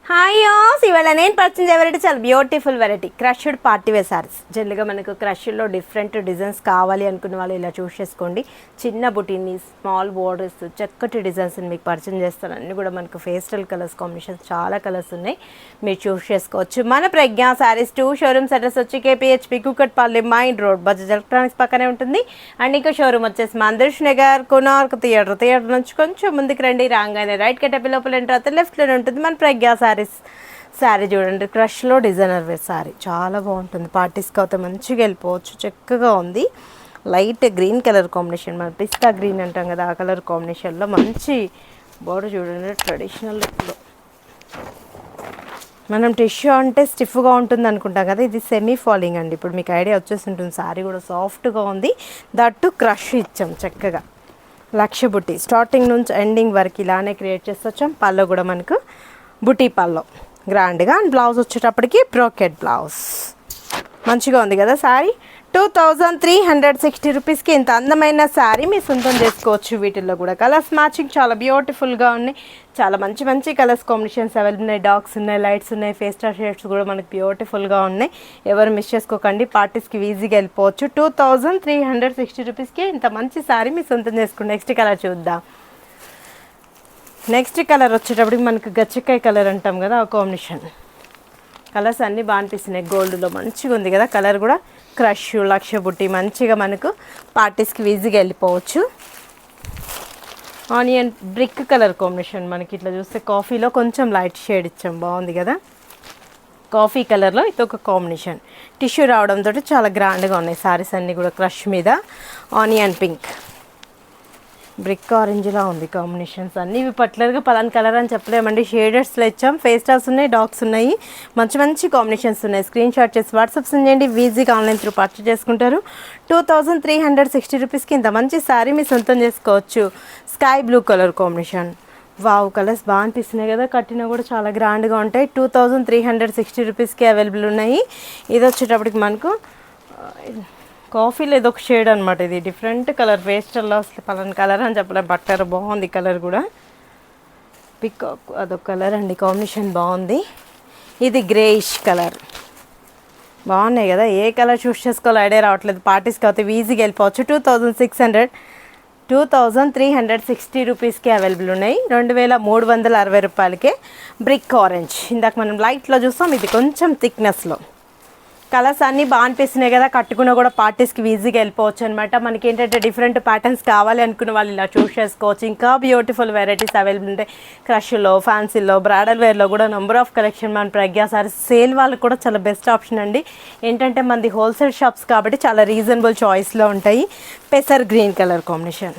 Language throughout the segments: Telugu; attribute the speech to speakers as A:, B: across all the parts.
A: హాయ్ యోస్ ఇవాళ నేను పర్చేజ్ వెరైటీ చాలా beautiful variety crushed party wear saris. జనరల్గా మనకు క్రష్లో డిఫరెంట్ డిజైన్స్ కావాలి అనుకున్న వాళ్ళు ఇలా చూస్ చేసుకోండి. చిన్న బుటీని, స్మాల్ బోర్డర్స్, చక్కటి డిజైన్స్ మీకు పరిచయం చేస్తాను. అన్నీ కూడా మనకు పేస్టల్ కలర్స్ కాంబినేషన్స్ చాలా కలర్స్ ఉన్నాయి, మీరు చూస్ చేసుకోవచ్చు. మన ప్రజ్ఞ సారీస్ 2 షోరూమ్స్ అడ్రస్ వచ్చి KPHB Kukatpally main road Bajaj electronics పక్కనే ఉంటుంది. అండ్ ఇంకో షోరూమ్ వచ్చేసి మందర్ష్ నగర్ కొనార్క్ థియేటర్ నుంచి కొంచెం ముందుకు రండి, రాగానే రైట్ కట్టపి లోపల ఎంటర్ అయితే లెఫ్ట్లోనే ఉంటుంది మన ప్రజ్ఞ శారీ. చూడండి, క్రష్లో డిజైనర్ వేర్ శారీ చాలా బాగుంటుంది. పార్టీస్కి అయితే మంచిగా వెళ్ళిపోవచ్చు, చక్కగా ఉంది. లైట్ గ్రీన్ కలర్ కాంబినేషన్, మన పిస్తా గ్రీన్ అంటాం కదా, ఆ కలర్ కాంబినేషన్లో మంచి బోర్డర్ చూడండి. ట్రెడిషనల్ లుక్లో మనం టిష్యూ అంటే స్టిఫ్గా ఉంటుంది అనుకుంటాం కదా, ఇది సెమీ ఫాలింగ్ అండి. ఇప్పుడు మీకు ఐడియా వచ్చేసి ఉంటుంది. శారీ కూడా సాఫ్ట్గా ఉంది, దట్టు క్రష్ ఇచ్చాం చక్కగా. లక్ష బుట్టి స్టార్టింగ్ నుంచి ఎండింగ్ వరకు ఇలానే క్రియేట్ చేసి వచ్చాం. పళ్ళు కూడా మనకు బుటీ పళ్ళు గ్రాండ్గా. అండ్ బ్లౌజ్ వచ్చేటప్పటికి బ్రోకెట్ బ్లౌజ్. మంచిగా ఉంది కదా శారీ. 2360 రూపీస్కి ఇంత అందమైన శారీ మీ సొంతం చేసుకోవచ్చు. వీటిల్లో కూడా కలర్స్ మ్యాచింగ్ చాలా బ్యూటిఫుల్గా ఉన్నాయి. చాలా మంచి మంచి కలర్స్ కాంబినేషన్స్ అవైలబుల్ ఉన్నాయి. డార్క్స్ ఉన్నాయి, లైట్స్ ఉన్నాయి, ఫేస్టల్ షేడ్స్ కూడా మనకు బ్యూటిఫుల్గా ఉన్నాయి. ఎవరు మిస్ చేసుకోకండి, పార్టీస్కి ఈజీగా వెళ్ళిపోవచ్చు. 2360 రూపీస్కి ఇంత మంచి శారీ మీ సొంతం చేసుకోండి. నెక్స్ట్ కలర్ చూద్దాం. నెక్స్ట్ కలర్ వచ్చేటప్పటికి మనకు గచ్చకాయ కలర్ అంటాం కదా, ఆ కాంబినేషన్. కలర్స్ అన్నీ బాగా అనిపిస్తున్నాయి. గోల్డ్లో మంచిగా ఉంది కదా కలర్ కూడా. క్రష్ లక్ష బుట్టి మంచిగా మనకు పార్టీస్కి ఈజీగా వెళ్ళిపోవచ్చు. ఆనియన్ బ్రిక్ కలర్ కాంబినేషన్, మనకి ఇట్లా చూస్తే కాఫీలో కొంచెం లైట్ షేడ్ ఇచ్చాం, బాగుంది కదా. కాఫీ కలర్లో ఇది ఒక కాంబినేషన్. టిష్యూ రావడంతో చాలా గ్రాండ్గా ఉన్నాయి సారీస్ అన్నీ కూడా. క్రష్ మీద ఆనియన్ పింక్, బ్రిక్ ఆరెంజ్లా ఉంది కాంబినేషన్స్ అన్నీ. ఇవి పర్టికులర్గా పలానా కలర్ అని చెప్పలేమండి, షేడర్స్లో ఇచ్చాం. ఫేస్టాస్ ఉన్నాయి, డాగ్స్ ఉన్నాయి, మంచి మంచి కాంబినేషన్స్ ఉన్నాయి. స్క్రీన్ షాట్ చేసి వాట్సాప్ చేయండి, ఈజీగా ఆన్లైన్ త్రూ పర్చేస్ చేసుకుంటారు. 2360 రూపీస్కి ఇంత మంచి శారీ మీ సొంతం చేసుకోవచ్చు. Sky blue colour combination, wow colours బాగా అనిపిస్తున్నాయి కదా. కట్టినా కూడా చాలా గ్రాండ్గా ఉంటాయి. 2360 రూపీస్కి అవైలబుల్ ఉన్నాయి. ఇది వచ్చేటప్పటికి మనకు కాఫీలో ఏదో ఒక షేడ్ అనమాట. ఇది డిఫరెంట్ కలర్, పేస్టల్లో అసలు పలానా కలర్ అని చెప్పలే, బట్టర్ బాగుంది కలర్ కూడా. పికాక్ అదొక కలర్ అండి, కాంబినేషన్ బాగుంది. ఇది గ్రేయిష్ కలర్, బాగున్నాయి కదా. ఏ కలర్ చూస్ చేసుకోవాలో ఐడియా రావట్లేదు. పార్టీస్కి అయితే ఈజీగా వెళ్ళిపోవచ్చు. 2360 రూపీస్కి అవైలబుల్ ఉన్నాయి. 2360 రూపాయలకే. బ్రిక్ ఆరెంజ్ ఇందాక మనం లైట్లో చూస్తాం, ఇది కొంచెం థిక్నెస్లో. కలర్స్ అన్నీ బాగా అనిపిస్తున్నాయి కదా, కట్టుకున్నా కూడా పార్టీస్కి ఈజీగా వెళ్ళిపోవచ్చు అనమాట. మనకి ఏంటంటే డిఫరెంట్ ప్యాటర్న్స్ కావాలి అనుకున్న వాళ్ళు ఇలా చూస్ చేసుకోవచ్చు. ఇంకా బ్యూటిఫుల్ వెరైటీస్ అవైలబుల్ ఉంటాయి. క్రష్లో, ఫ్యాన్సీలో, బ్రాడల్ వేర్లో కూడా నెంబర్ ఆఫ్ కలెక్షన్ మన ప్రజ్ఞ సారీస్ సేల్ వాళ్ళకి కూడా చాలా బెస్ట్ ఆప్షన్ అండి. ఏంటంటే మనది హోల్సేల్ షాప్స్ కాబట్టి చాలా రీజనబుల్ చాయిస్లో ఉంటాయి. పెసర్ గ్రీన్ కలర్ కాంబినేషన్.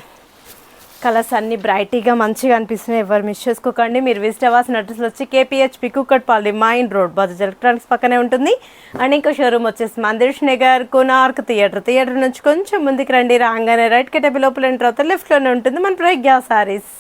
A: కలర్స్ అన్నీ బ్రైట్గా మంచిగా అనిపిస్తున్నాయి, ఎవరు మిస్ చేసుకోకండి. మీరు విజిట్ అవ్వాల్సిన అడ్రస్ వచ్చి KPHB Kukatpally main road Bajaj electronics పక్కనే ఉంటుంది. అండ్ ఇంకో షోరూమ్ వచ్చేసి మందర్ష్ నగర్ కొనార్క్ థియేటర్ నుంచి కొంచెం ముందుకు రండి, రాగానే రైట్ కట్టపి లోపల ఎంటర్ అవుతారు, లెఫ్ట్లోనే ఉంటుంది మన ప్రజ్ఞ సారీస్.